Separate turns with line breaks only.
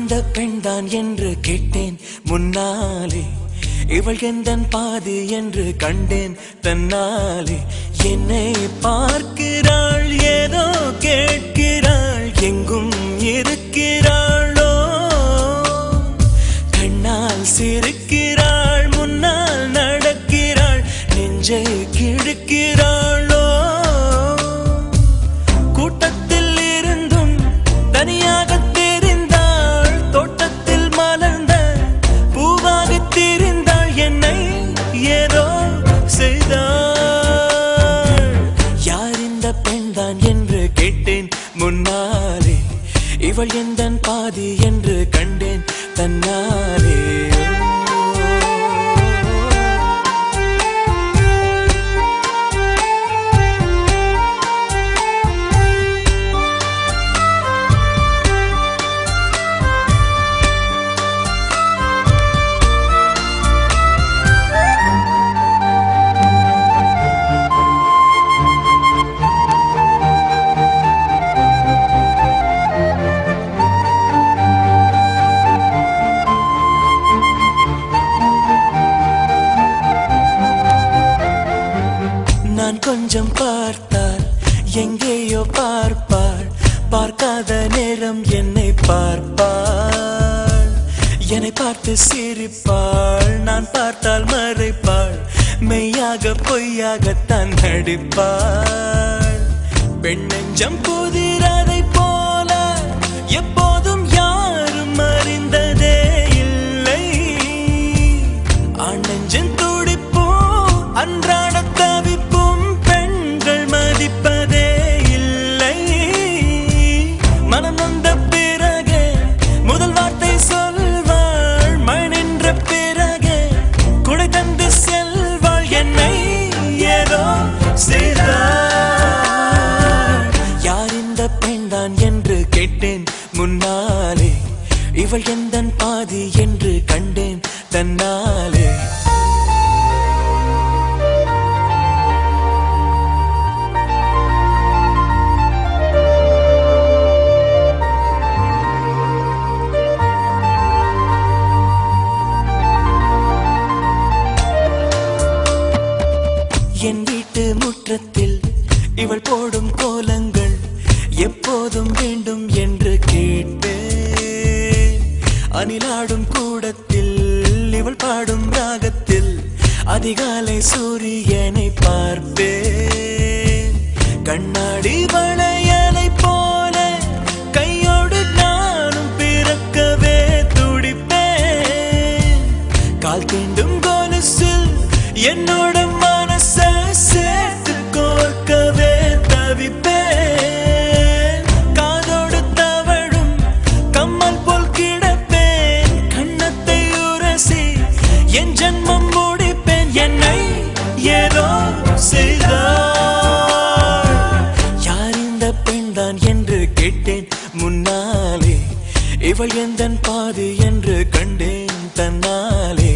இந்த பெண்தான் என்று கேட்டேன் முன்னாலே, இவள் எந்தன் பாதி என்று கண்டேன் தன்னாலே. என்னை பார்க்கிறாள், ஏதோ கேட்கிறாள், எங்கும் இருக்கிறாளோ, கண்ணால் சிரிக்கிறாள், முன்னால் நடக்கிறாள், நெஞ்சை கிழக்கிறாளோ. கூட்டத்தில் இருந்தும் தனியாக தெரிந்தாள், தோட்டத்தில் மலர்ந்த பூவாக தெரிந்தாள், என்னை ஏதோ செய்தாள். யார் இந்த பெண்தான் என்று கேட்டேன் முன்னாலே, இவள் எந்தன் பாதி என்று கண்டேன் தன்னாலே. நான் கொஞ்சம் பார்த்தால் எங்கேயோ பார்ப்பாள், பார்க்காத நேரம் என்னை பார்ப்பாள், என்னை பார்த்து சிரிப்பாள், நான் பார்த்தால் மறைப்பாள், மெய்யாக பொய்யாகத்தான் நடிப்பாள். பெண் நெஞ்சம் புதிரதை போல எப்போதும் யாரும் அறிந்ததே இல்லை, ஆண் நெஞ்சம் துடிப்போ அன்றாட தவிப்பும் பெண்கள் மதிப்பதே இல்லை. மனம் வந்த பிறகு முதல் வார்த்தை சொல்வாள், மழை நின்ற பிறகு குடை தந்து செல்வாள், என்னை ஏதோ செய்தாள். யார் இந்த பெண்தான் என்று கேட்டேன் முன்னாலே, இவள் எந்தன் பாதி என்று கண்டேன் தன்னாலே. என் வீட்டு முற்றத்தில் இவள் போடும் கோலங்கள் எப்போதும் வேண்டும் என்று கேட்பேன். அணிலாடும் கூடத்தில் இவள் பாடும் ராகத்தில் அதிகாலை சூரியனை பார்ப்பேன். கண்ணாடி வளையலை போல கையோடு நானும் பிறக்கவே துடிப்பேன். கால் தீண்டும் கொலுசில் என்னோட மனச சேர்த்து கோர்க்கவே தவிப்பேன். காதோடு தவழும் கம்மல் போல் கிடப்பேன், கண்ணத்தை உரசி என் ஜன்மம் முடிப்பேன், என்னை ஏதோ செய்தாள். யார் இந்த பெண்தான் என்று கேட்டேன் முன்னாலே, இவள் எந்தன் பாதி என்று கண்டேன் தன்னாலே.